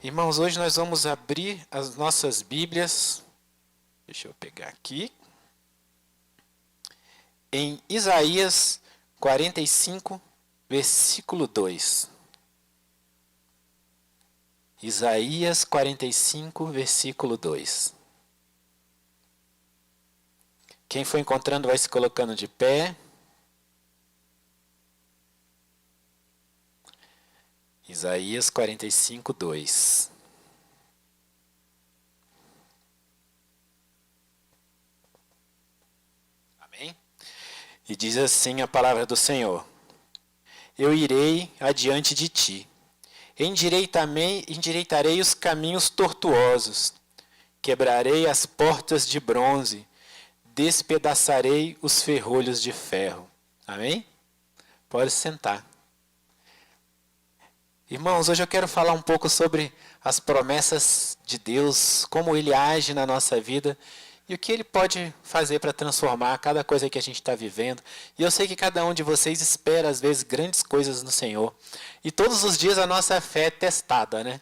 Irmãos, hoje nós vamos abrir as nossas Bíblias. Deixa eu pegar aqui. Em Isaías 45, versículo 2. Isaías 45, versículo 2. Quem for encontrando vai se colocando de pé. Isaías 45, 2. Amém? E diz assim a palavra do Senhor: Eu irei adiante de ti, endireitarei os caminhos tortuosos, quebrarei as portas de bronze, despedaçarei os ferrolhos de ferro. Amém? Pode sentar. Irmãos, hoje eu quero falar um pouco sobre as promessas de Deus, como Ele age na nossa vida e o que Ele pode fazer para transformar cada coisa que a gente está vivendo. E eu sei que cada um de vocês espera, às vezes, grandes coisas no Senhor. E todos os dias a nossa fé é testada, né?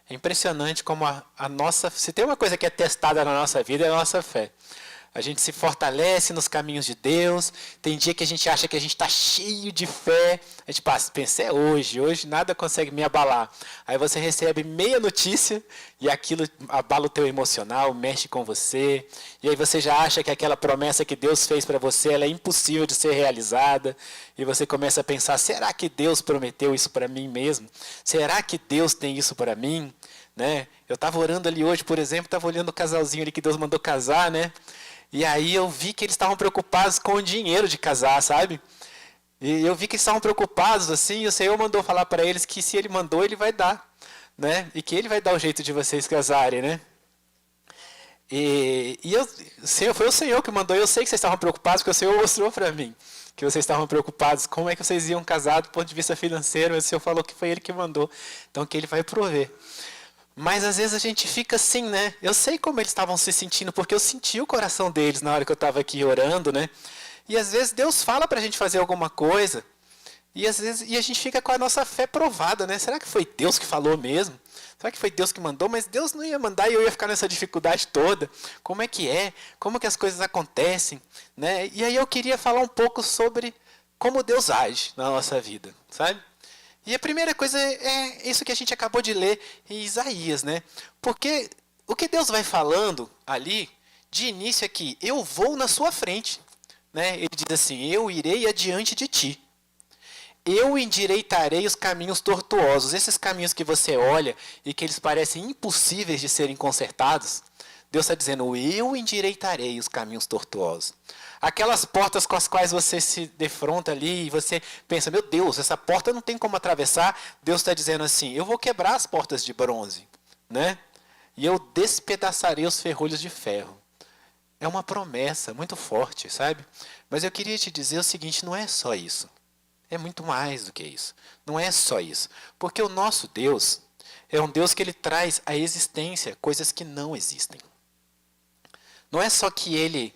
É impressionante como a nossa... Se tem uma coisa que é testada na nossa vida, é a nossa fé. A gente se fortalece nos caminhos de Deus. Tem dia que a gente acha que a gente está cheio de fé. A gente pensa, é hoje nada consegue me abalar. Aí você recebe meia notícia e aquilo abala o teu emocional, mexe com você. E aí você já acha que aquela promessa que Deus fez para você, ela é impossível de ser realizada. E você começa a pensar, será que Deus prometeu isso para mim mesmo? Será que Deus tem isso para mim? Né? Eu estava orando ali hoje, por exemplo, estava olhando o casalzinho ali que Deus mandou casar, né? E aí eu vi que eles estavam preocupados com o dinheiro de casar, sabe? E eu vi que eles estavam preocupados, assim, e o Senhor mandou falar para eles que se Ele mandou, Ele vai dar, né? E que Ele vai dar o jeito de vocês casarem, né? Foi o Senhor que mandou, eu sei que vocês estavam preocupados, porque o Senhor mostrou para mim que vocês estavam preocupados, como é que vocês iam casar do ponto de vista financeiro, mas o Senhor falou que foi Ele que mandou, então que Ele vai prover. Mas às vezes a gente fica assim, né? Eu sei como eles estavam se sentindo, porque eu senti o coração deles na hora que eu estava aqui orando, né? E às vezes Deus fala para a gente fazer alguma coisa, e às vezes a gente fica com a nossa fé provada, né? Será que foi Deus que falou mesmo? Será que foi Deus que mandou? Mas Deus não ia mandar e eu ia ficar nessa dificuldade toda. Como é que é? Como que as coisas acontecem? Né? E aí eu queria falar um pouco sobre como Deus age na nossa vida, sabe? E a primeira coisa é isso que a gente acabou de ler em Isaías, né? Porque o que Deus vai falando ali, de início, é que eu vou na sua frente. Né? Ele diz assim, eu irei adiante de ti. Eu endireitarei os caminhos tortuosos. Esses caminhos que você olha e que eles parecem impossíveis de serem consertados, Deus está dizendo, eu endireitarei os caminhos tortuosos. Aquelas portas com as quais você se defronta ali e você pensa, meu Deus, essa porta não tem como atravessar. Deus está dizendo assim, eu vou quebrar as portas de bronze, né? E eu despedaçarei os ferrolhos de ferro. É uma promessa muito forte, sabe? Mas eu queria te dizer o seguinte, não é só isso. É muito mais do que isso. Não é só isso. Porque o nosso Deus é um Deus que Ele traz à existência coisas que não existem. Não é só que Ele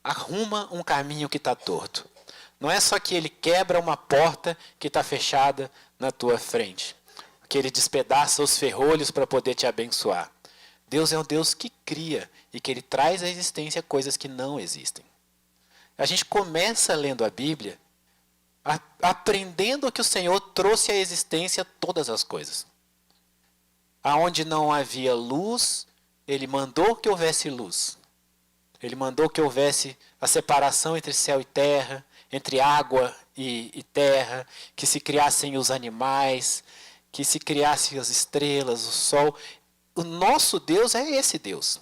arruma um caminho que está torto. Não é só que Ele quebra uma porta que está fechada na tua frente. Que Ele despedaça os ferrolhos para poder te abençoar. Deus é um Deus que cria e que Ele traz à existência coisas que não existem. A gente começa lendo a Bíblia aprendendo que o Senhor trouxe à existência todas as coisas. Aonde não havia luz, Ele mandou que houvesse luz. Ele mandou que houvesse a separação entre céu e terra, entre água e terra, que se criassem os animais, que se criassem as estrelas, o sol. O nosso Deus é esse Deus.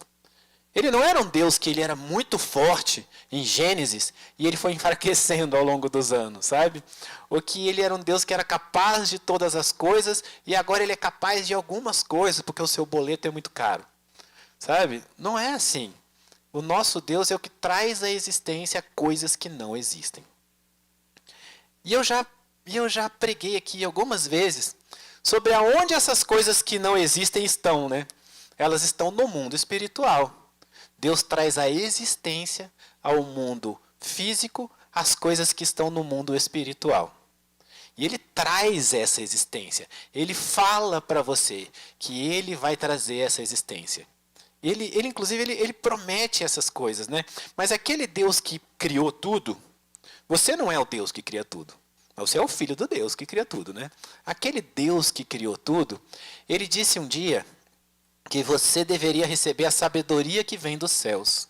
Ele não era um Deus que ele era muito forte em Gênesis e ele foi enfraquecendo ao longo dos anos, sabe? Ou que ele era um Deus que era capaz de todas as coisas e agora ele é capaz de algumas coisas porque o seu boleto é muito caro, sabe? Não é assim. O nosso Deus é o que traz à existência coisas que não existem. E eu já preguei aqui algumas vezes sobre aonde essas coisas que não existem estão, né? Elas estão no mundo espiritual. Deus traz à existência, ao mundo físico, as coisas que estão no mundo espiritual. E ele traz essa existência. Ele fala para você que ele vai trazer essa existência. Ele inclusive, ele promete essas coisas, né? Mas aquele Deus que criou tudo, você não é o Deus que cria tudo. Você é o filho do Deus que cria tudo, né? Aquele Deus que criou tudo, ele disse um dia que você deveria receber a sabedoria que vem dos céus.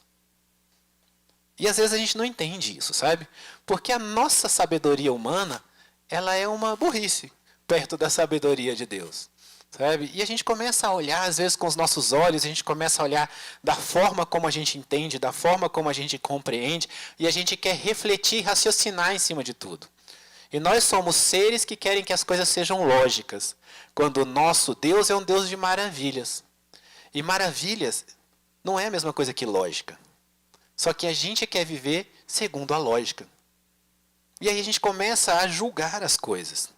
E às vezes a gente não entende isso, sabe? Porque a nossa sabedoria humana, ela é uma burrice perto da sabedoria de Deus. Sabe? E a gente começa a olhar, às vezes, com os nossos olhos, a gente começa a olhar da forma como a gente entende, da forma como a gente compreende, e a gente quer refletir, raciocinar em cima de tudo. E nós somos seres que querem que as coisas sejam lógicas, quando o nosso Deus é um Deus de maravilhas. E maravilhas não é a mesma coisa que lógica. Só que a gente quer viver segundo a lógica. E aí a gente começa a julgar as coisas.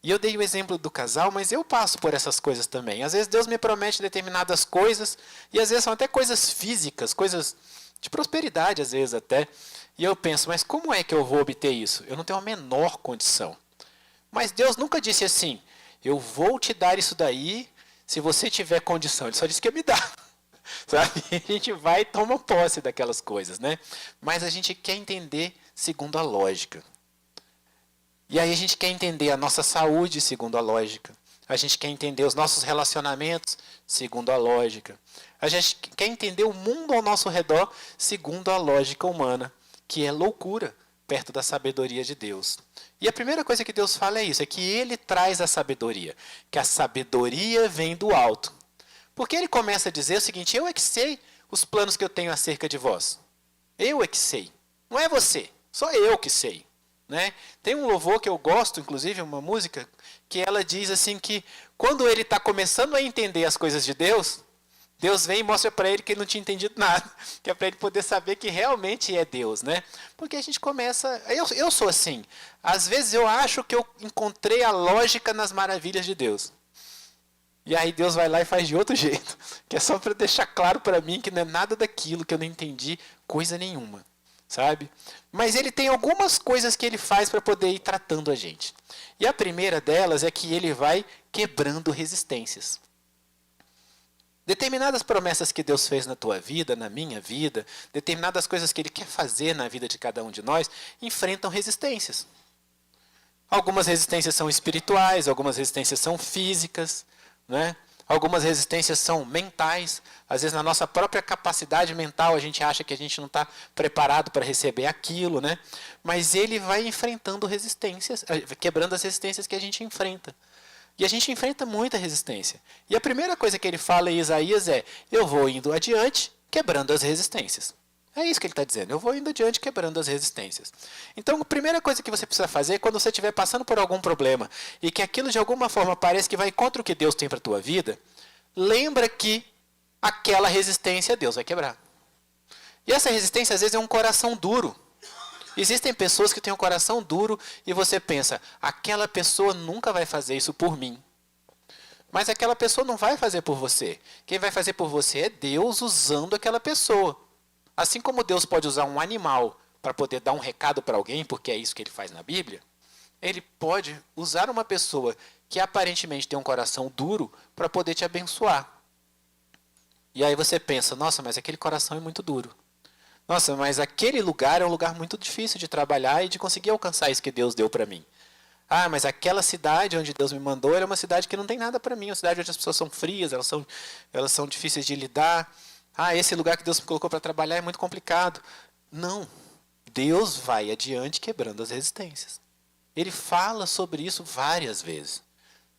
E eu dei o exemplo do casal, mas eu passo por essas coisas também. Às vezes Deus me promete determinadas coisas, e às vezes são até coisas físicas, coisas de prosperidade, às vezes até. E eu penso, mas como é que eu vou obter isso? Eu não tenho a menor condição. Mas Deus nunca disse assim, eu vou te dar isso daí, se você tiver condição. Ele só disse que ia me dar. Sabe? A gente vai e toma posse daquelas coisas, né? Mas a gente quer entender segundo a lógica. E aí a gente quer entender a nossa saúde segundo a lógica. A gente quer entender os nossos relacionamentos segundo a lógica. A gente quer entender o mundo ao nosso redor segundo a lógica humana, que é loucura perto da sabedoria de Deus. E a primeira coisa que Deus fala é isso, é que Ele traz a sabedoria, que a sabedoria vem do alto. Porque Ele começa a dizer o seguinte, eu é que sei os planos que eu tenho acerca de vós. Eu é que sei. Não é você, só eu que sei. Né? Tem um louvor que eu gosto, inclusive, uma música, que ela diz assim que quando ele está começando a entender as coisas de Deus, Deus vem e mostra para ele que ele não tinha entendido nada, que é para ele poder saber que realmente é Deus, né? Porque a gente começa, eu sou assim, às vezes eu acho que eu encontrei a lógica nas maravilhas de Deus. E aí Deus vai lá e faz de outro jeito, que é só para deixar claro para mim que não é nada daquilo, que eu não entendi coisa nenhuma. Sabe? Mas ele tem algumas coisas que ele faz para poder ir tratando a gente. E a primeira delas é que ele vai quebrando resistências. Determinadas promessas que Deus fez na tua vida, na minha vida, determinadas coisas que Ele quer fazer na vida de cada um de nós, enfrentam resistências. Algumas resistências são espirituais, algumas resistências são físicas, né? Algumas resistências são mentais. Às vezes, na nossa própria capacidade mental, a gente acha que a gente não está preparado para receber aquilo, né? Mas Ele vai enfrentando resistências, quebrando as resistências que a gente enfrenta. E a gente enfrenta muita resistência. E a primeira coisa que ele fala em Isaías é: eu vou indo adiante, quebrando as resistências. É isso que ele está dizendo. Eu vou indo adiante, quebrando as resistências. Então, a primeira coisa que você precisa fazer, quando você estiver passando por algum problema, e que aquilo de alguma forma parece que vai contra o que Deus tem para a tua vida, lembra que aquela resistência Deus vai quebrar. E essa resistência, às vezes, é um coração duro. Existem pessoas que têm um coração duro e você pensa, aquela pessoa nunca vai fazer isso por mim. Mas aquela pessoa não vai fazer por você. Quem vai fazer por você é Deus usando aquela pessoa. Assim como Deus pode usar um animal para poder dar um recado para alguém, porque é isso que ele faz na Bíblia, ele pode usar uma pessoa que aparentemente tem um coração duro para poder te abençoar. E aí você pensa, nossa, mas aquele coração é muito duro. Nossa, mas aquele lugar é um lugar muito difícil de trabalhar e de conseguir alcançar isso que Deus deu para mim. Ah, mas aquela cidade onde Deus me mandou era uma cidade que não tem nada para mim, uma cidade onde as pessoas são frias, elas são difíceis de lidar. Ah, esse lugar que Deus me colocou para trabalhar é muito complicado. Não, Deus vai adiante quebrando as resistências. Ele fala sobre isso várias vezes.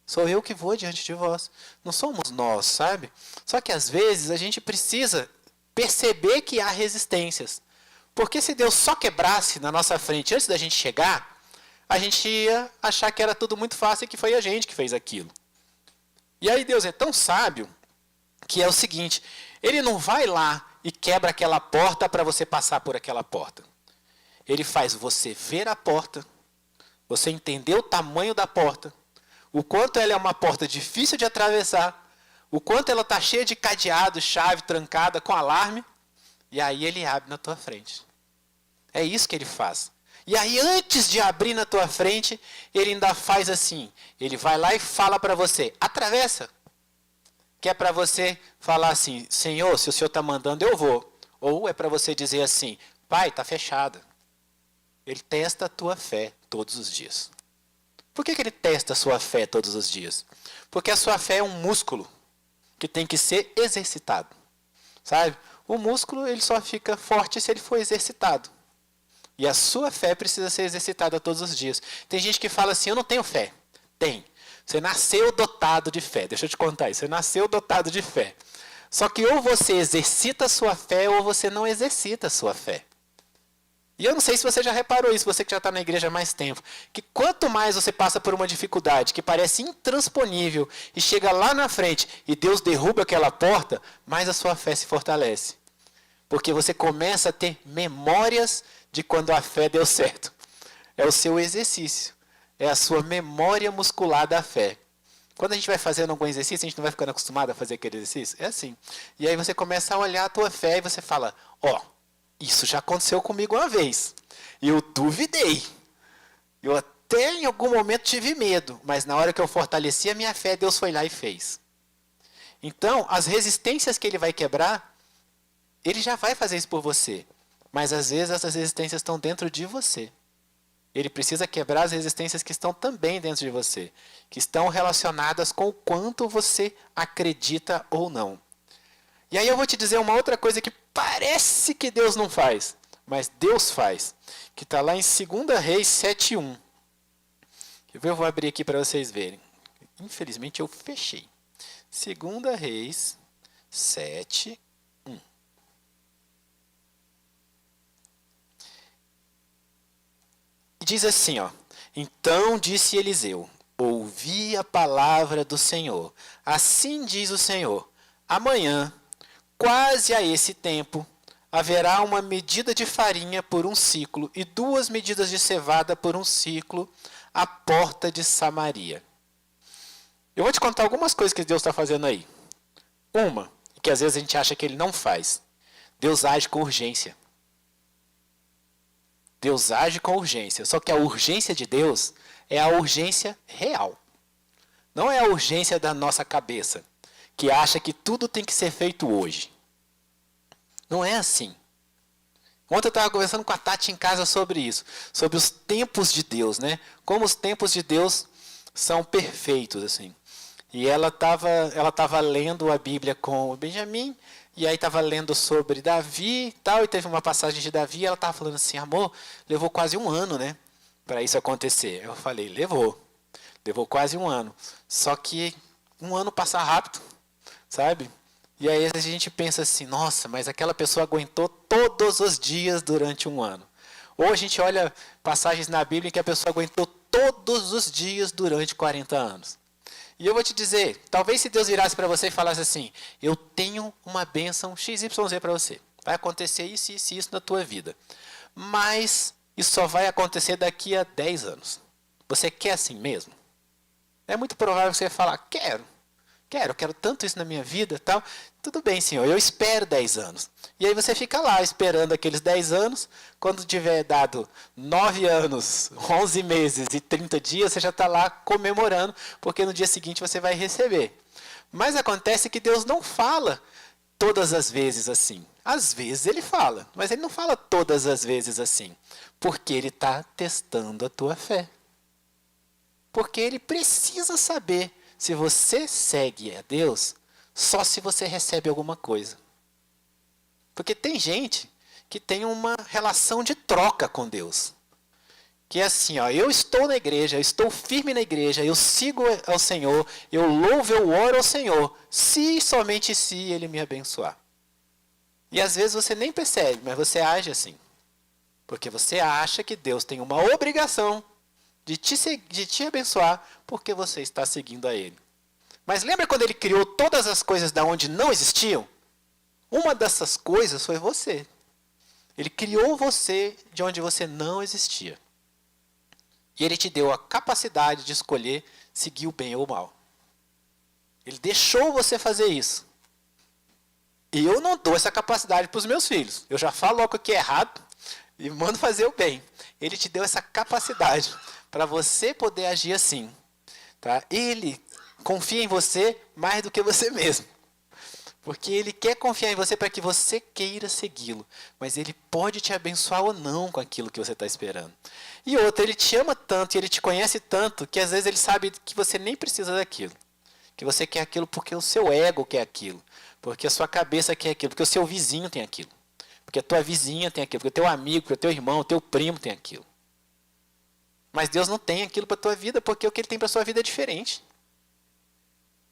Sou eu que vou diante de vós. Não somos nós, sabe? Só que às vezes a gente precisa perceber que há resistências. Porque se Deus só quebrasse na nossa frente antes da gente chegar, a gente ia achar que era tudo muito fácil e que foi a gente que fez aquilo. E aí Deus é tão sábio que é o seguinte, Ele não vai lá e quebra aquela porta para você passar por aquela porta. Ele faz você ver a porta, você entender o tamanho da porta, o quanto ela é uma porta difícil de atravessar, o quanto ela está cheia de cadeado, chave, trancada, com alarme, e aí ele abre na tua frente. É isso que ele faz. E aí, antes de abrir na tua frente, ele ainda faz assim. Ele vai lá e fala para você, atravessa. Que é para você falar assim, Senhor, se o Senhor está mandando, eu vou. Ou é para você dizer assim, Pai, está fechado. Ele testa a tua fé todos os dias. Por que ele testa a sua fé todos os dias? Porque a sua fé é um músculo que tem que ser exercitado. Sabe? O músculo ele só fica forte se ele for exercitado. E a sua fé precisa ser exercitada todos os dias. Tem gente que fala assim, eu não tenho fé. Tem. Você nasceu dotado de fé. Deixa eu te contar isso. Você nasceu dotado de fé. Só que ou você exercita a sua fé ou você não exercita a sua fé. E eu não sei se você já reparou isso, você que já está na igreja há mais tempo, que quanto mais você passa por uma dificuldade que parece intransponível e chega lá na frente e Deus derruba aquela porta, mais a sua fé se fortalece. Porque você começa a ter memórias de quando a fé deu certo. É o seu exercício. É a sua memória muscular da fé. Quando a gente vai fazendo algum exercício, a gente não vai ficando acostumado a fazer aquele exercício? É assim. E aí você começa a olhar a tua fé e você fala, ó, isso já aconteceu comigo uma vez. E eu duvidei. Eu até em algum momento tive medo. Mas na hora que eu fortaleci a minha fé, Deus foi lá e fez. Então, as resistências que ele vai quebrar, ele já vai fazer isso por você. Mas às vezes essas resistências estão dentro de você. Ele precisa quebrar as resistências que estão também dentro de você. Que estão relacionadas com o quanto você acredita ou não. E aí eu vou te dizer uma outra coisa que parece que Deus não faz. Mas Deus faz. Que está lá em 2 Reis 7:1. Eu vou abrir aqui para vocês verem. Infelizmente eu fechei. 2 Reis 7:1. Diz assim, ó. Então disse Eliseu, ouvi a palavra do Senhor. Assim diz o Senhor, amanhã, quase a esse tempo, haverá uma medida de farinha por um ciclo e 2 medidas de cevada por um ciclo à porta de Samaria. Eu vou te contar algumas coisas que Deus está fazendo aí. Uma, que às vezes a gente acha que ele não faz. Deus age com urgência. Deus age com urgência. Só que a urgência de Deus é a urgência real. Não é a urgência da nossa cabeça, que acha que tudo tem que ser feito hoje. Não é assim. Ontem eu estava conversando com a Tati em casa sobre isso. Sobre os tempos de Deus, né? Como os tempos de Deus são perfeitos, assim. E ela estava lendo a Bíblia com o Benjamin, e aí estava lendo sobre Davi e tal, e teve uma passagem de Davi, e ela estava falando assim, amor, levou quase 1 ano, né, para isso acontecer. Eu falei, levou quase 1 ano. Só que 1 ano passa rápido, sabe? E aí a gente pensa assim, nossa, mas aquela pessoa aguentou todos os dias durante 1 ano. Ou a gente olha passagens na Bíblia em que a pessoa aguentou todos os dias durante 40 anos. E eu vou te dizer, talvez se Deus virasse para você e falasse assim, eu tenho uma bênção XYZ para você. Vai acontecer isso, isso e isso na tua vida. Mas isso só vai acontecer daqui a 10 anos. Você quer assim mesmo? É muito provável que você vai falar, quero tanto isso na minha vida, tal. Tudo bem, Senhor, eu espero 10 anos. E aí você fica lá esperando aqueles 10 anos, quando tiver dado 9 anos, 11 meses e 30 dias, você já está lá comemorando, porque no dia seguinte você vai receber. Mas acontece que Deus não fala todas as vezes assim. Às vezes ele fala, mas ele não fala todas as vezes assim, porque ele está testando a tua fé. Porque ele precisa saber se você segue a Deus só se você recebe alguma coisa. Porque tem gente que tem uma relação de troca com Deus. Que é assim, ó, eu estou na igreja, eu estou firme na igreja, eu sigo ao Senhor, eu louvo, eu oro ao Senhor, se somente se Ele me abençoar. E às vezes você nem percebe, mas você age assim. Porque você acha que Deus tem uma obrigação de te abençoar porque você está seguindo a Ele. Mas lembra quando Ele criou todas as coisas da onde não existiam? Uma dessas coisas foi você. Ele criou você de onde você não existia. E Ele te deu a capacidade de escolher seguir o bem ou o mal. Ele deixou você fazer isso. E eu não dou essa capacidade para os meus filhos. Eu já falo logo que é errado. e manda fazer o bem. Ele te deu essa capacidade para você poder agir assim. Tá? Ele confia em você mais do que você mesmo. Porque ele quer confiar em você para que você queira segui-lo. Mas ele pode te abençoar ou não com aquilo que você está esperando. E outra, ele te ama tanto e ele te conhece tanto que às vezes ele sabe que você nem precisa daquilo. Que você quer aquilo porque o seu ego quer aquilo. Porque a sua cabeça quer aquilo. Porque o seu vizinho tem aquilo. Porque a tua vizinha tem aquilo. Porque o teu amigo, porque o teu irmão, o teu primo tem aquilo. Mas Deus não tem aquilo para a tua vida porque o que ele tem para a sua vida é diferente.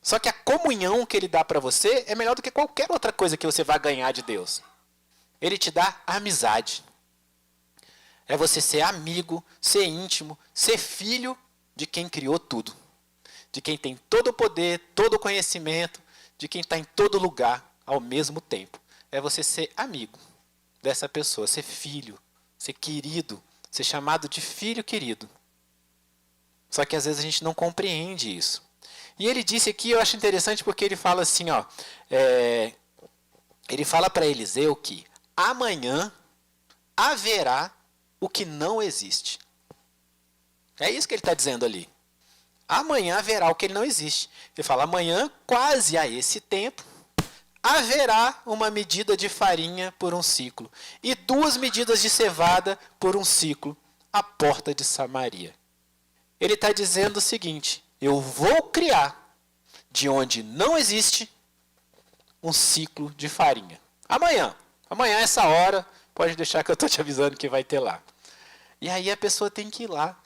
Só que a comunhão que ele dá para você é melhor do que qualquer outra coisa que você vai ganhar de Deus. Ele te dá amizade. É você ser amigo, ser íntimo, ser filho de quem criou tudo. De quem tem todo o poder, todo o conhecimento, de quem está em todo lugar ao mesmo tempo. É você ser amigo dessa pessoa, ser filho, ser querido, ser chamado de filho querido. Só que às vezes a gente não compreende isso. E ele disse aqui, eu acho interessante porque ele fala assim, ó, ele fala para Eliseu que amanhã haverá o que não existe. É isso que ele está dizendo ali. Amanhã haverá o que ele não existe. Ele fala, amanhã, quase a esse tempo, haverá uma medida de farinha por um ciclo e 2 medidas de cevada por um ciclo à porta de Samaria. Ele está dizendo o seguinte, eu vou criar de onde não existe um ciclo de farinha. Amanhã essa hora, pode deixar que eu estou te avisando que vai ter lá. E aí a pessoa tem que ir lá.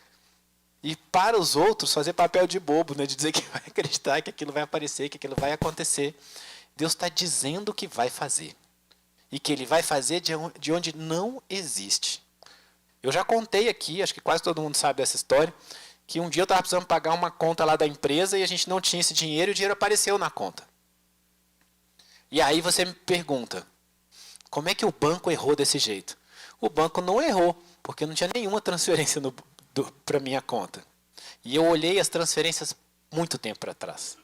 E para os outros fazer papel de bobo, né? De dizer que vai acreditar que aquilo vai aparecer, que aquilo vai acontecer. Deus está dizendo que vai fazer. E que ele vai fazer de onde não existe. Eu já contei aqui, acho que quase todo mundo sabe dessa história, que um dia eu estava precisando pagar uma conta lá da empresa e a gente não tinha esse dinheiro e o dinheiro apareceu na conta. E aí você me pergunta, como é que o banco errou desse jeito? O banco não errou, porque não tinha nenhuma transferência para minha conta. E eu olhei as transferências muito tempo para trás.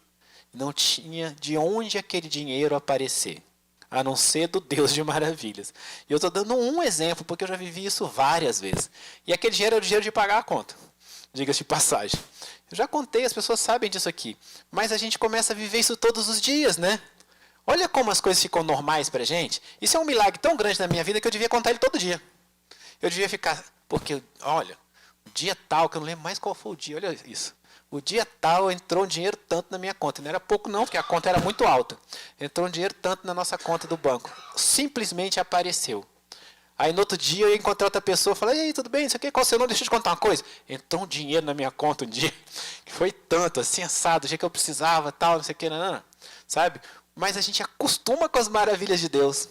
Não tinha de onde aquele dinheiro aparecer, a não ser do Deus de maravilhas. E eu estou dando um exemplo, porque eu já vivi isso várias vezes. E aquele dinheiro era o dinheiro de pagar a conta. Diga-se de passagem. Eu já contei, as pessoas sabem disso aqui. Mas a gente começa a viver isso todos os dias, né? Olha como as coisas ficam normais pra gente. Isso é um milagre tão grande na minha vida que eu devia contar ele todo dia. Eu devia ficar... Porque, olha, o dia tal, que eu não lembro mais qual foi o dia, olha isso. O dia tal entrou um dinheiro tanto na minha conta. Não era pouco não, porque a conta era muito alta. Entrou um dinheiro tanto na nossa conta do banco. Simplesmente apareceu. Aí no outro dia eu encontrei outra pessoa, falei, e aí, tudo bem, isso aqui, qual o seu nome? Deixa eu te contar uma coisa. Entrou um dinheiro na minha conta um dia, que foi tanto, assim, assado, o dia que eu precisava, tal, não sei o que, não, sabe? Mas a gente acostuma com as maravilhas de Deus.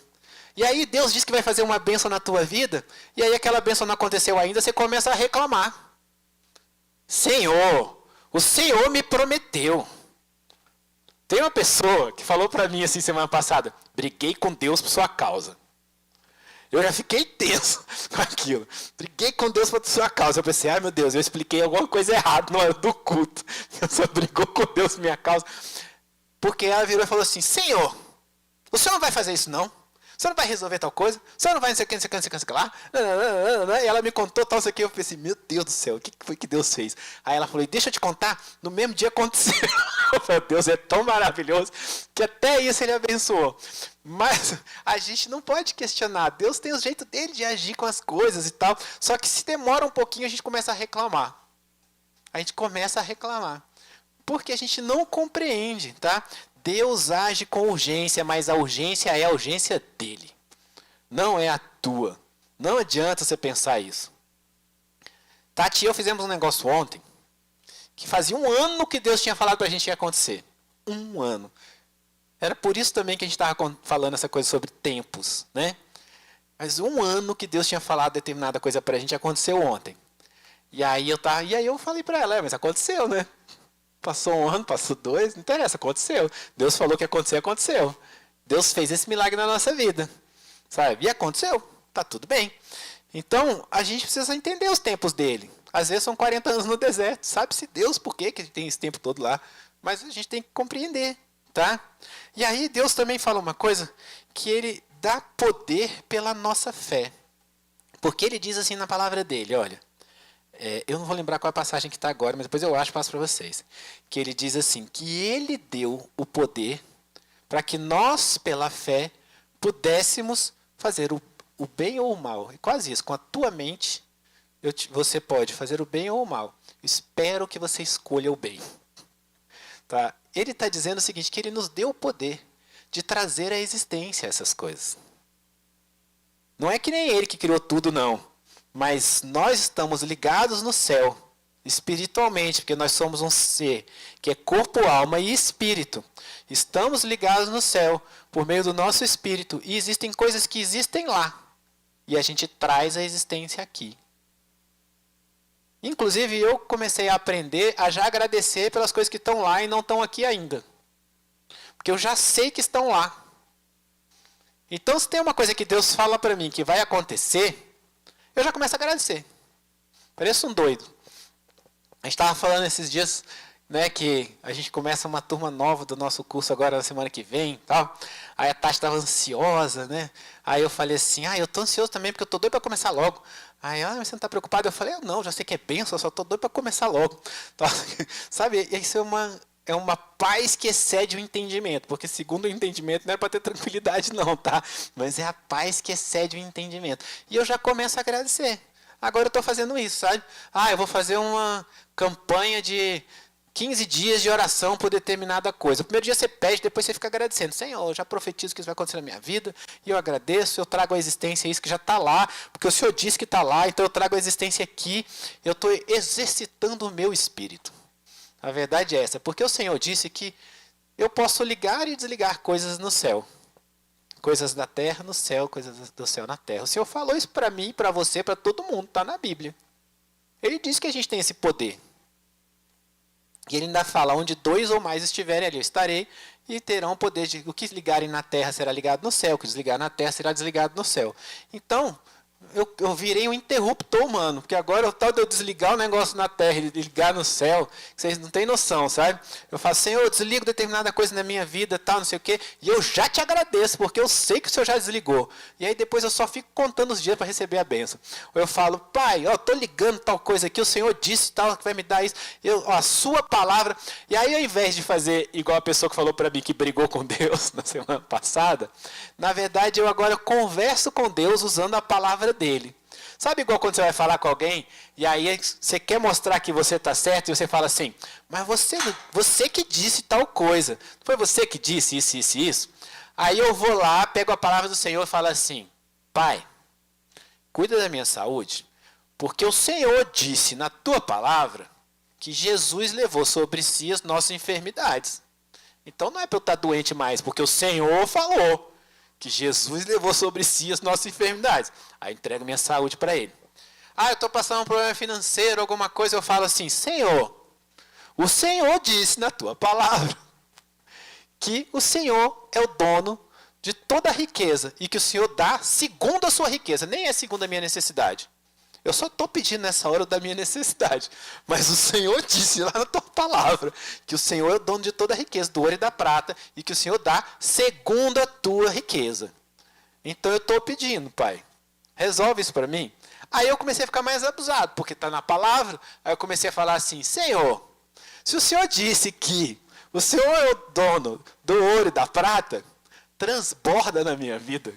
E aí Deus diz que vai fazer uma bênção na tua vida, e aí aquela bênção não aconteceu ainda, você começa a reclamar. Senhor, o Senhor me prometeu. Tem uma pessoa que falou para mim assim semana passada, briguei com Deus por sua causa. Eu já fiquei tenso com aquilo. Briguei com Deus por sua causa. Eu pensei, ai meu Deus, eu expliquei alguma coisa errada na hora do culto. Eu só brigou com Deus por minha causa. Porque ela virou e falou assim, Senhor, o Senhor não vai fazer isso não? O Senhor não vai resolver tal coisa? O Senhor não vai não sei o que, não sei o que, não sei o que lá? E ela me contou tal, isso aqui. Eu pensei, meu Deus do céu, o que foi que Deus fez? Aí ela falou, deixa eu te contar, no mesmo dia aconteceu. Eu falei, Deus é tão maravilhoso que até isso ele abençoou. Mas a gente não pode questionar. Deus tem o jeito dele de agir com as coisas e tal. Só que se demora um pouquinho, a gente começa a reclamar. A gente começa a reclamar. Porque a gente não compreende, tá? Deus age com urgência, mas a urgência é a urgência dele. Não é a tua. Não adianta você pensar isso. Tati e eu fizemos um negócio ontem, que fazia 1 ano que Deus tinha falado pra gente que ia acontecer. 1 ano. Era por isso também que a gente estava falando essa coisa sobre tempos, né? Mas 1 ano que Deus tinha falado determinada coisa pra gente aconteceu ontem. E aí eu falei pra ela, mas aconteceu, né? Passou 1 ano, passou 2, não interessa, aconteceu. Deus falou que ia acontecer, aconteceu. Deus fez esse milagre na nossa vida, sabe? E aconteceu, tá tudo bem. Então, a gente precisa entender os tempos dele. Às vezes são 40 anos no deserto, sabe-se Deus por que ele tem esse tempo todo lá. Mas a gente tem que compreender, tá? E aí Deus também fala uma coisa, que ele dá poder pela nossa fé. Porque ele diz assim na palavra dele, olha, eu não vou lembrar qual é a passagem que está agora, mas depois eu acho e passo para vocês. Que ele diz assim, que ele deu o poder para que nós, pela fé, pudéssemos fazer o bem ou o mal. É quase isso, com a tua mente, você pode fazer o bem ou o mal. Espero que você escolha o bem. Tá? Ele está dizendo o seguinte, que ele nos deu o poder de trazer à existência essas coisas. Não é que nem ele que criou tudo, não. Mas nós estamos ligados no céu, espiritualmente, porque nós somos um ser que é corpo, alma e espírito. Estamos ligados no céu por meio do nosso espírito. E existem coisas que existem lá. E a gente traz a existência aqui. Inclusive, eu comecei a aprender a já agradecer pelas coisas que estão lá e não estão aqui ainda. Porque eu já sei que estão lá. Então, se tem uma coisa que Deus fala para mim que vai acontecer, eu já começo a agradecer. Pareço um doido. A gente estava falando esses dias, né, que a gente começa uma turma nova do nosso curso agora na semana que vem, tal. Aí a Tati estava ansiosa, né? Aí eu falei assim, eu tô ansioso também porque eu tô doido para começar logo. Aí, mas você não está preocupado? Eu falei, não, já sei que é bênção, só tô doido para começar logo. Então, sabe, isso é uma paz que excede o entendimento, porque segundo o entendimento não é para ter tranquilidade não, tá? Mas é a paz que excede o entendimento. E eu já começo a agradecer. Agora eu estou fazendo isso, sabe? Eu vou fazer uma campanha de 15 dias de oração por determinada coisa. O primeiro dia você pede, depois você fica agradecendo. Senhor, eu já profetizo que isso vai acontecer na minha vida, e eu agradeço, eu trago à existência isso que já está lá, porque o Senhor disse que está lá, então eu trago a existência aqui, eu estou exercitando o meu espírito. A verdade é essa, porque o Senhor disse que eu posso ligar e desligar coisas no céu. Coisas da terra no céu, coisas do céu na terra. O Senhor falou isso para mim, para você, para todo mundo, está na Bíblia. Ele disse que a gente tem esse poder. E ele ainda fala, onde 2 ou mais estiverem ali, eu estarei, e terão o poder de, o que ligarem na terra será ligado no céu, o que desligar na terra será desligado no céu. Então, eu virei um interruptor humano, porque agora o tal de eu desligar o negócio na terra e ligar no céu, vocês não têm noção, sabe? Eu falo, Senhor, eu desligo determinada coisa na minha vida, tal, não sei o quê, e eu já te agradeço, porque eu sei que o Senhor já desligou. E aí depois eu só fico contando os dias para receber a bênção. Ou eu falo, Pai, estou ligando tal coisa aqui, o Senhor disse tal, que vai me dar isso, a sua palavra. E aí ao invés de fazer igual a pessoa que falou para mim que brigou com Deus na semana passada, na verdade eu agora converso com Deus usando a palavra dele. Sabe igual quando você vai falar com alguém e aí você quer mostrar que você está certo e você fala assim, mas você que disse tal coisa, não foi você que disse isso, isso e isso? Aí eu vou lá, pego a palavra do Senhor e falo assim, Pai, cuida da minha saúde, porque o Senhor disse na tua palavra que Jesus levou sobre si as nossas enfermidades. Então não é para eu estar doente mais, porque o Senhor falou que Jesus levou sobre si as nossas enfermidades. Aí entrego minha saúde para ele. Eu estou passando um problema financeiro, alguma coisa, eu falo assim, Senhor, o Senhor disse na tua palavra que o Senhor é o dono de toda a riqueza e que o Senhor dá segundo a sua riqueza, nem é segundo a minha necessidade. Eu só estou pedindo nessa hora da minha necessidade. Mas o Senhor disse lá na tua palavra que o Senhor é o dono de toda a riqueza, do ouro e da prata, e que o Senhor dá segundo a tua riqueza. Então eu estou pedindo, Pai, resolve isso para mim. Aí eu comecei a ficar mais abusado, porque está na palavra. Aí eu comecei a falar assim, Senhor, se o Senhor disse que o Senhor é o dono do ouro e da prata, transborda na minha vida.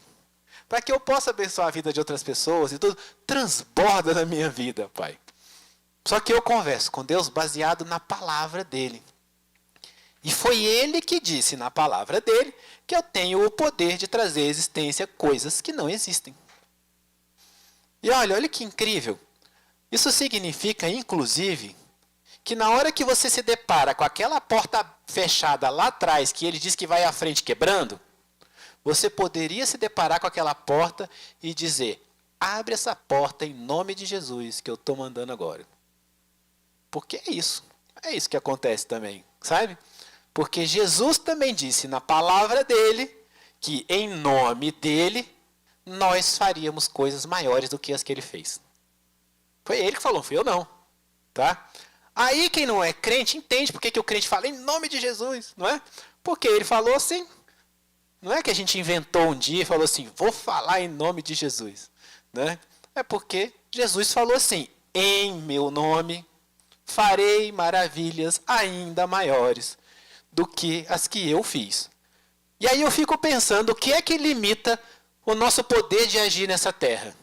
Para que eu possa abençoar a vida de outras pessoas e tudo, transborda na minha vida, Pai. Só que eu converso com Deus baseado na palavra dele. E foi ele que disse na palavra dele que eu tenho o poder de trazer à existência coisas que não existem. E olha que incrível. Isso significa, inclusive, que na hora que você se depara com aquela porta fechada lá atrás, que ele diz que vai à frente quebrando, você poderia se deparar com aquela porta e dizer, abre essa porta em nome de Jesus que eu estou mandando agora. Porque é isso que acontece também, sabe? Porque Jesus também disse na palavra dele, que em nome dele, nós faríamos coisas maiores do que as que ele fez. Foi ele que falou, fui eu não. Tá? Aí quem não é crente entende porque que o crente fala em nome de Jesus, não é? Porque ele falou assim. Não é que a gente inventou um dia e falou assim, vou falar em nome de Jesus. Né? É porque Jesus falou assim: em meu nome farei maravilhas ainda maiores do que as que eu fiz. E aí eu fico pensando, o que é que limita o nosso poder de agir nessa terra?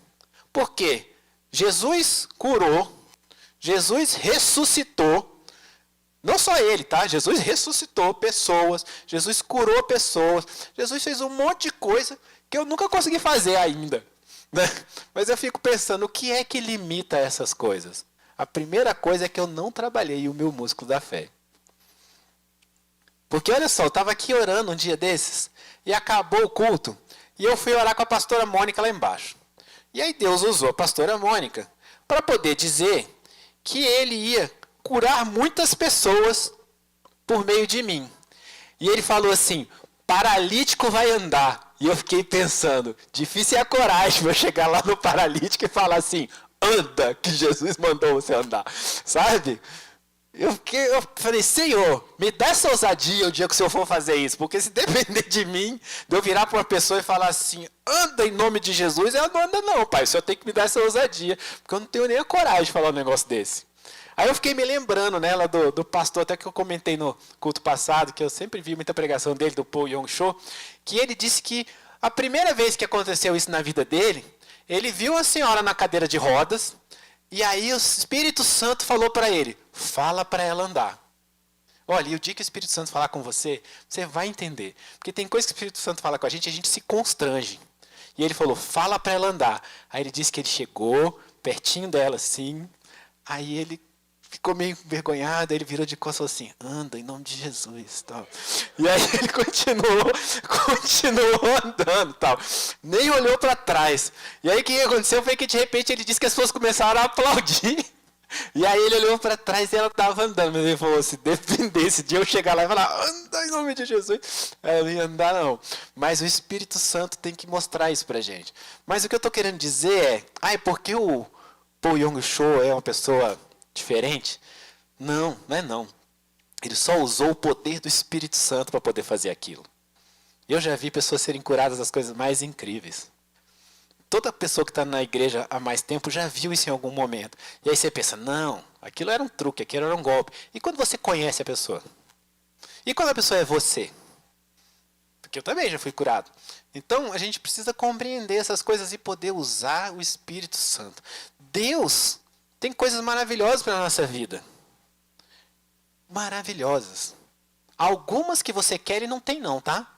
Porque Jesus curou, Jesus ressuscitou, não só ele, tá? Jesus ressuscitou pessoas, Jesus curou pessoas, Jesus fez um monte de coisa que eu nunca consegui fazer ainda, né? Mas eu fico pensando, o que é que limita essas coisas? A primeira coisa é que eu não trabalhei o meu músculo da fé. Porque olha só, eu estava aqui orando um dia desses, e acabou o culto, e eu fui orar com a pastora Mônica lá embaixo. E aí Deus usou a pastora Mônica para poder dizer que ele ia curar muitas pessoas por meio de mim. E ele falou assim: paralítico vai andar. E eu fiquei pensando, difícil é a coragem para eu chegar lá no paralítico e falar assim: anda, que Jesus mandou você andar. Sabe? Eu falei: Senhor, me dá essa ousadia o dia que o Senhor for fazer isso. Porque se depender de mim, de eu virar para uma pessoa e falar assim: anda em nome de Jesus, ela não anda não, pai. O Senhor tem que me dar essa ousadia. Porque eu não tenho nem a coragem de falar um negócio desse. Aí eu fiquei me lembrando, né, lá do pastor, até que eu comentei no culto passado, que eu sempre vi muita pregação dele, do Paul Yong-cho, que ele disse que a primeira vez que aconteceu isso na vida dele, ele viu uma senhora na cadeira de rodas, e aí o Espírito Santo falou para ele: fala para ela andar. Olha, e o dia que o Espírito Santo falar com você, você vai entender. Porque tem coisa que o Espírito Santo fala com a gente se constrange. E ele falou: fala para ela andar. Aí ele disse que ele chegou pertinho dela assim, aí ele ficou meio envergonhado, aí ele virou de costas assim: anda em nome de Jesus, tal. E aí ele continuou andando, tal. Nem olhou para trás. E aí o que aconteceu foi que de repente ele disse que as pessoas começaram a aplaudir. E aí ele olhou para trás e ela estava andando. Mas ele falou: se dependesse de eu chegar lá e falar: anda em nome de Jesus, eu não ia andar não. Mas o Espírito Santo tem que mostrar isso para gente. Mas o que eu estou querendo dizer é: porque o Paul Yong-cho é uma pessoa diferente? Não, não é não. Ele só usou o poder do Espírito Santo para poder fazer aquilo. Eu já vi pessoas serem curadas das coisas mais incríveis. Toda pessoa que está na igreja há mais tempo já viu isso em algum momento. E aí você pensa: não, aquilo era um truque, aquilo era um golpe. E quando você conhece a pessoa? E quando a pessoa é você? Porque eu também já fui curado. Então a gente precisa compreender essas coisas e poder usar o Espírito Santo. Deus tem coisas maravilhosas para a nossa vida. Maravilhosas. Algumas que você quer e não tem não, tá?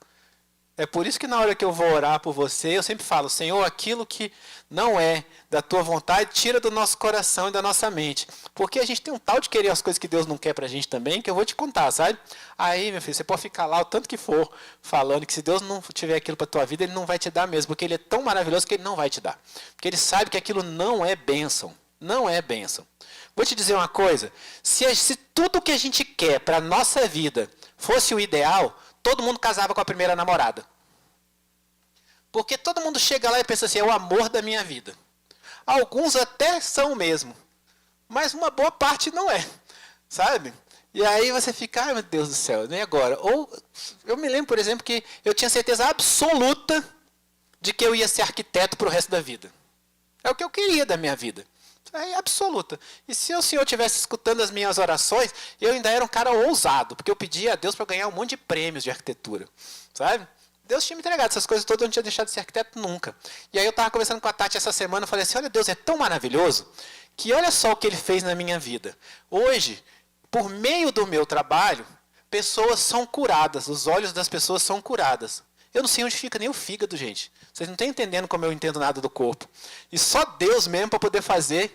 É por isso que na hora que eu vou orar por você, eu sempre falo: Senhor, aquilo que não é da tua vontade, tira do nosso coração e da nossa mente. Porque a gente tem um tal de querer as coisas que Deus não quer pra gente também, que eu vou te contar, sabe? Aí, meu filho, você pode ficar lá o tanto que for, falando que se Deus não tiver aquilo pra tua vida, Ele não vai te dar mesmo. Porque Ele é tão maravilhoso que Ele não vai te dar. Porque Ele sabe que aquilo não é bênção. Não é bênção. Vou te dizer uma coisa: se tudo que a gente quer para a nossa vida fosse o ideal, todo mundo casava com a primeira namorada. Porque todo mundo chega lá e pensa assim: é o amor da minha vida. Alguns até são mesmo, mas uma boa parte não é, sabe? E aí você fica: ai meu Deus do céu, nem agora. Ou eu me lembro, por exemplo, que eu tinha certeza absoluta de que eu ia ser arquiteto para o resto da vida. É o que eu queria da minha vida. É absoluta. E se o Senhor estivesse escutando as minhas orações, eu ainda era um cara ousado, porque eu pedia a Deus para ganhar um monte de prêmios de arquitetura, sabe? Deus tinha me entregado essas coisas todas, eu não tinha deixado de ser arquiteto nunca. E aí eu estava conversando com a Tati essa semana, eu falei assim: olha, Deus é tão maravilhoso, que olha só o que Ele fez na minha vida. Hoje, por meio do meu trabalho, pessoas são curadas, os olhos das pessoas são curadas. Eu não sei onde fica nem o fígado, gente. Vocês não estão entendendo como eu entendo nada do corpo. E só Deus mesmo para poder fazer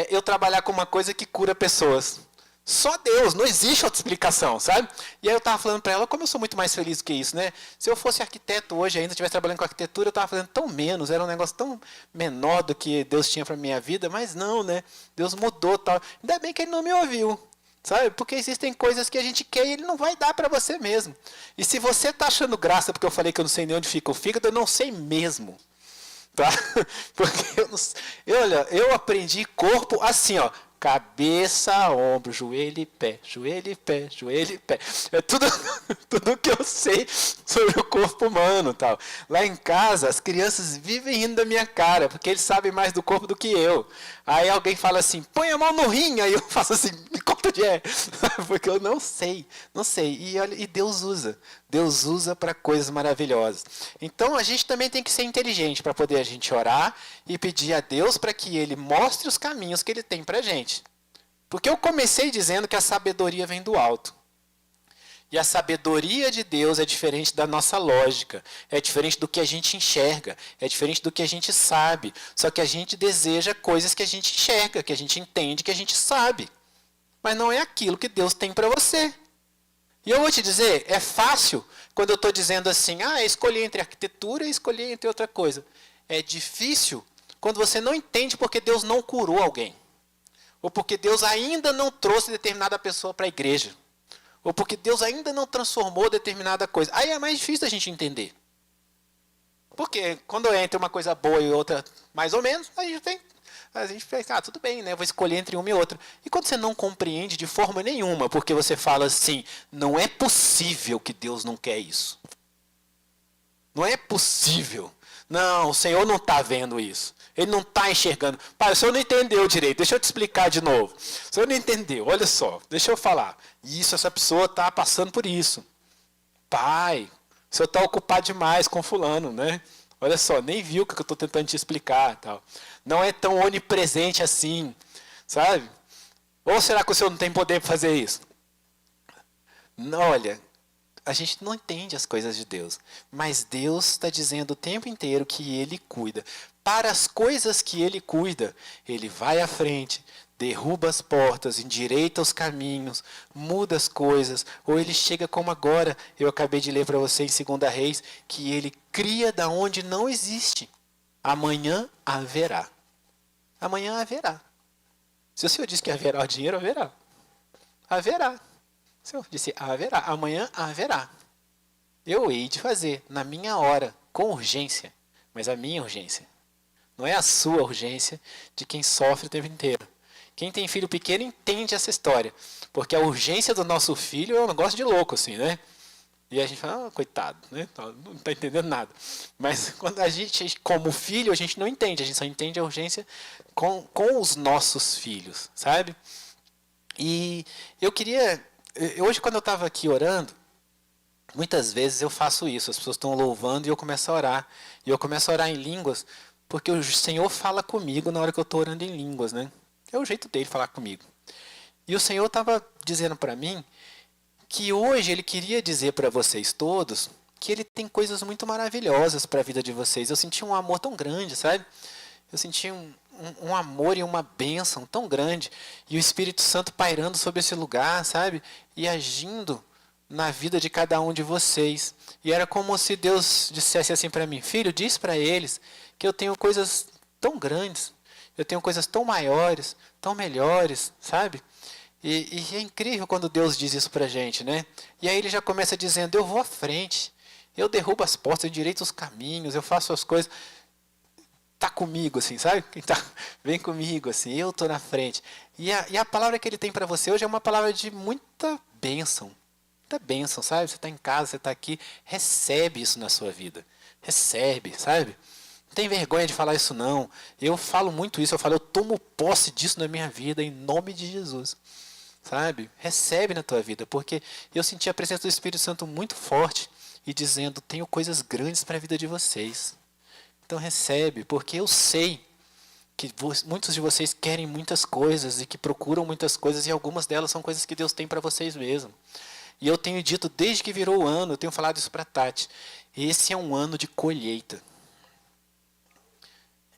eu trabalhar com uma coisa que cura pessoas. Só Deus, não existe outra explicação, sabe? E aí eu estava falando para ela como eu sou muito mais feliz do que isso, né? Se eu fosse arquiteto hoje ainda, estivesse trabalhando com arquitetura, eu estava fazendo tão menos, era um negócio tão menor do que Deus tinha para minha vida, mas não, né? Deus mudou, tal. Ainda bem que Ele não me ouviu. Sabe? Porque existem coisas que a gente quer e Ele não vai dar para você mesmo. E se você está achando graça porque eu falei que eu não sei nem onde fica o fígado, eu não sei mesmo. Tá? Porque olha, eu aprendi corpo assim, ó, cabeça a ombro, joelho e pé, joelho e pé, joelho e pé. É tudo, tudo que eu sei sobre o corpo humano, tal. Lá em casa, as crianças vivem rindo da minha cara, porque eles sabem mais do corpo do que eu. Aí alguém fala assim, põe a mão no rim, aí eu faço assim, me conta onde é. Porque eu não sei, não sei. E, olha, e Deus usa para coisas maravilhosas. Então a gente também tem que ser inteligente para poder a gente orar e pedir a Deus para que Ele mostre os caminhos que Ele tem para a gente. Porque eu comecei dizendo que a sabedoria vem do alto. E a sabedoria de Deus é diferente da nossa lógica, é diferente do que a gente enxerga, é diferente do que a gente sabe. Só que a gente deseja coisas que a gente enxerga, que a gente entende, que a gente sabe. Mas não é aquilo que Deus tem para você. E eu vou te dizer, é fácil quando eu estou dizendo assim, escolher entre arquitetura e escolher entre outra coisa. É difícil quando você não entende porque Deus não curou alguém. Ou porque Deus ainda não trouxe determinada pessoa para a igreja. Ou porque Deus ainda não transformou determinada coisa. Aí é mais difícil a gente entender. Porque quando entra uma coisa boa e outra mais ou menos, a gente pensa, tudo bem, né? Eu vou escolher entre uma e outra. E quando você não compreende de forma nenhuma, porque você fala assim, não é possível que Deus não quer isso. Não é possível. Não, o Senhor não está vendo isso. Ele não está enxergando. Pai, o Senhor não entendeu direito. Deixa eu te explicar de novo. O Senhor não entendeu. Olha só, deixa eu falar. Isso, essa pessoa está passando por isso. Pai, o Senhor está ocupado demais com fulano, né? Olha só, nem viu o que eu estou tentando te explicar. Tal. Não é tão onipresente assim, sabe? Ou será que o Senhor não tem poder para fazer isso? Não, olha, a gente não entende as coisas de Deus. Mas Deus está dizendo o tempo inteiro que Ele cuida. Para as coisas que Ele cuida, Ele vai à frente, derruba as portas, endireita os caminhos, muda as coisas. Ou Ele chega como agora, eu acabei de ler para você em 2 Reis, que Ele cria da onde não existe. Amanhã haverá. Amanhã haverá. Se o Senhor disse que haverá o dinheiro, haverá. Haverá. O Senhor disse haverá. Amanhã haverá. Eu hei de fazer na minha hora, com urgência. Mas a minha urgência. Não é a sua urgência de quem sofre o tempo inteiro. Quem tem filho pequeno entende essa história. Porque a urgência do nosso filho é um negócio de louco, assim, né? E a gente fala, coitado, né? Não está entendendo nada. Mas quando a gente, como filho, a gente não entende. A gente só entende a urgência com os nossos filhos, sabe? E eu queria... Hoje, quando eu estava aqui orando, muitas vezes eu faço isso. As pessoas estão louvando e eu começo a orar. E eu começo a orar em línguas, porque o Senhor fala comigo na hora que eu estou orando em línguas, né? É o jeito dele falar comigo. E o Senhor estava dizendo para mim que hoje Ele queria dizer para vocês todos que Ele tem coisas muito maravilhosas para a vida de vocês. Eu senti um amor tão grande, sabe? Eu senti um amor e uma bênção tão grande. E o Espírito Santo pairando sobre esse lugar, sabe? E agindo na vida de cada um de vocês. E era como se Deus dissesse assim para mim, filho, diz para eles que eu tenho coisas tão grandes, eu tenho coisas tão maiores, tão melhores, sabe? E é incrível quando Deus diz isso para a gente, né? E aí Ele já começa dizendo, eu vou à frente, eu derrubo as portas, eu endireito os caminhos, eu faço as coisas. Tá comigo, assim, sabe? Vem comigo, assim, eu estou na frente. E a palavra que Ele tem para você hoje é uma palavra de muita bênção. Muita bênção, sabe? Você está em casa, você está aqui, recebe isso na sua vida. Recebe, sabe? Não tem vergonha de falar isso não. Eu falo muito isso, eu tomo posse disso na minha vida, em nome de Jesus. Sabe? Recebe na tua vida, porque eu senti a presença do Espírito Santo muito forte e dizendo, tenho coisas grandes para a vida de vocês. Então recebe, porque eu sei que muitos de vocês querem muitas coisas e que procuram muitas coisas e algumas delas são coisas que Deus tem para vocês mesmo. E eu tenho dito desde que virou o ano, eu tenho falado isso para a Tati, esse é um ano de colheita.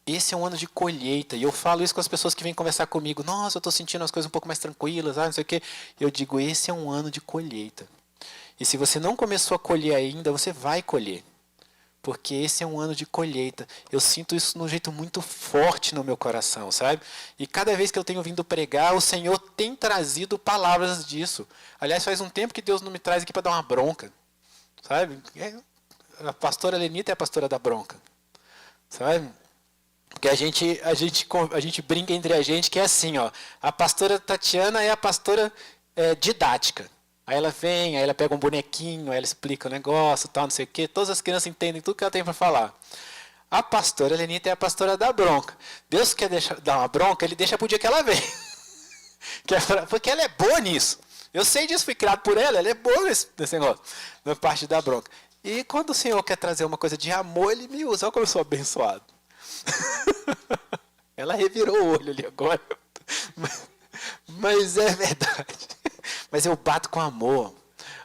Esse é um ano de colheita. E eu falo isso com as pessoas que vêm conversar comigo. Nossa, eu estou sentindo as coisas um pouco mais tranquilas, não sei o quê. Eu digo, esse é um ano de colheita. E se você não começou a colher ainda, você vai colher. Porque esse é um ano de colheita. Eu sinto isso de um jeito muito forte no meu coração, sabe? E cada vez que eu tenho vindo pregar, o Senhor tem trazido palavras disso. Aliás, faz um tempo que Deus não me traz aqui para dar uma bronca, sabe? A pastora Lenita é a pastora da bronca, sabe? Porque a gente brinca entre a gente que é assim, ó. A pastora Tatiana é a pastora didática. Aí ela vem, aí ela pega um bonequinho, aí ela explica o negócio, tal, não sei o quê. Todas as crianças entendem tudo que ela tem para falar. A pastora Lenita é a pastora da bronca. Deus quer dar uma bronca, ele deixa pro dia que ela vem. Porque ela é boa nisso. Eu sei disso, fui criado por ela é boa nesse negócio, na parte da bronca. E quando o Senhor quer trazer uma coisa de amor, ele me usa. Olha como eu sou abençoado. Ela revirou o olho ali agora. Mas é verdade. Mas eu bato com amor.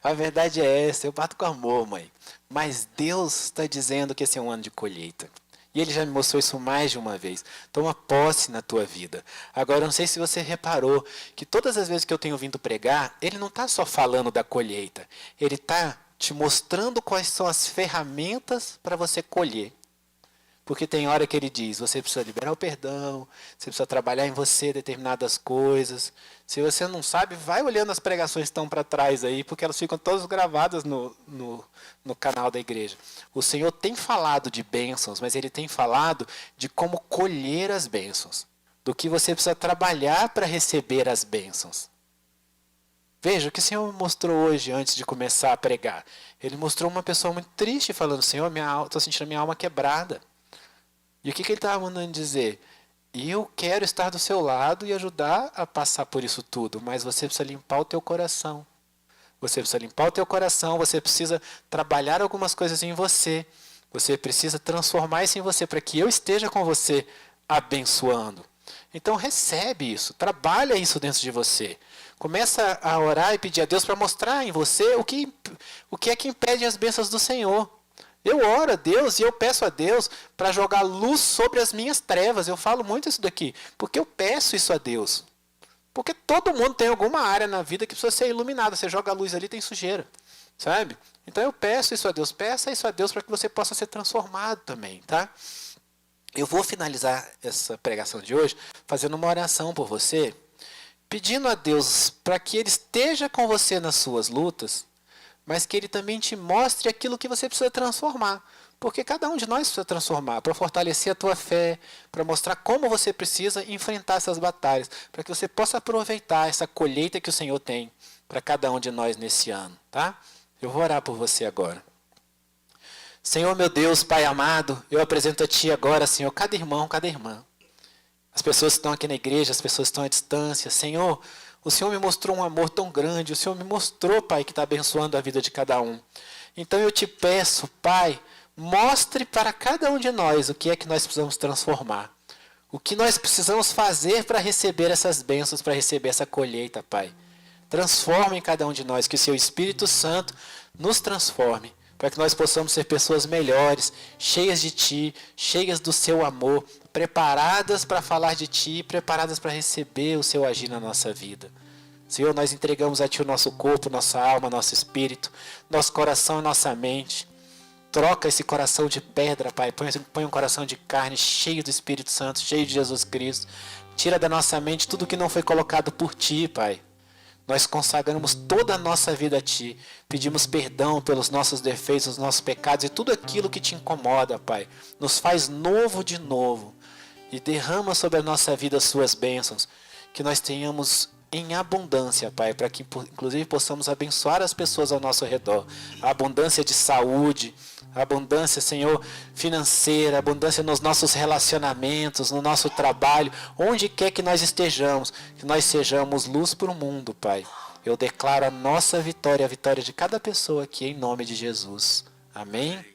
A verdade é essa, eu bato com amor, mãe. Mas Deus está dizendo que esse é um ano de colheita. E Ele já me mostrou isso mais de uma vez. Toma posse na tua vida. Agora, eu não sei se você reparou que todas as vezes que eu tenho vindo pregar, Ele não está só falando da colheita. Ele está te mostrando quais são as ferramentas para você colher. Porque tem hora que ele diz, você precisa liberar o perdão, você precisa trabalhar em você determinadas coisas. Se você não sabe, vai olhando as pregações que estão para trás aí, porque elas ficam todas gravadas no canal da igreja. O Senhor tem falado de bênçãos, mas Ele tem falado de como colher as bênçãos. Do que você precisa trabalhar para receber as bênçãos. Veja o que o Senhor mostrou hoje, antes de começar a pregar. Ele mostrou uma pessoa muito triste, falando, Senhor, estou sentindo a minha alma quebrada. E o que ele estava mandando dizer? Eu quero estar do seu lado e ajudar a passar por isso tudo, mas você precisa limpar o teu coração. Você precisa limpar o teu coração, você precisa trabalhar algumas coisas em você. Você precisa transformar isso em você, para que eu esteja com você abençoando. Então recebe isso, trabalha isso dentro de você. Começa a orar e pedir a Deus para mostrar em você o que é que impede as bênçãos do Senhor. Eu oro a Deus e eu peço a Deus para jogar luz sobre as minhas trevas. Eu falo muito isso daqui, porque eu peço isso a Deus. Porque todo mundo tem alguma área na vida que precisa ser iluminada. Você joga a luz ali, tem sujeira, sabe? Então eu peço isso a Deus. Peça isso a Deus para que você possa ser transformado também, tá? Eu vou finalizar essa pregação de hoje fazendo uma oração por você, pedindo a Deus para que Ele esteja com você nas suas lutas, mas que Ele também te mostre aquilo que você precisa transformar. Porque cada um de nós precisa transformar, para fortalecer a tua fé, para mostrar como você precisa enfrentar essas batalhas, para que você possa aproveitar essa colheita que o Senhor tem para cada um de nós nesse ano, tá? Eu vou orar por você agora. Senhor meu Deus, Pai amado, eu apresento a Ti agora, Senhor, cada irmão, cada irmã. As pessoas que estão aqui na igreja, as pessoas que estão à distância, Senhor, o Senhor me mostrou um amor tão grande, o Senhor me mostrou, Pai, que está abençoando a vida de cada um. Então eu te peço, Pai, mostre para cada um de nós o que é que nós precisamos transformar. O que nós precisamos fazer para receber essas bênçãos, para receber essa colheita, Pai. Transforme em cada um de nós, que o Seu Espírito Santo nos transforme, para que nós possamos ser pessoas melhores, cheias de Ti, cheias do Seu amor, preparadas para falar de Ti, preparadas para receber o Seu agir na nossa vida. Senhor, nós entregamos a Ti o nosso corpo, nossa alma, nosso espírito, nosso coração e nossa mente. Troca esse coração de pedra, Pai, põe um coração de carne cheio do Espírito Santo, cheio de Jesus Cristo. Tira da nossa mente tudo que não foi colocado por Ti, Pai. Nós consagramos toda a nossa vida a Ti. Pedimos perdão pelos nossos defeitos, os nossos pecados e tudo aquilo que Te incomoda, Pai. Nos faz novo de novo. E derrama sobre a nossa vida as Suas bênçãos. Que nós tenhamos em abundância, Pai, para que inclusive possamos abençoar as pessoas ao nosso redor. A abundância de saúde, a abundância, Senhor, financeira, a abundância nos nossos relacionamentos, no nosso trabalho, onde quer que nós estejamos, que nós sejamos luz para o mundo, Pai. Eu declaro a nossa vitória, a vitória de cada pessoa aqui, em nome de Jesus. Amém?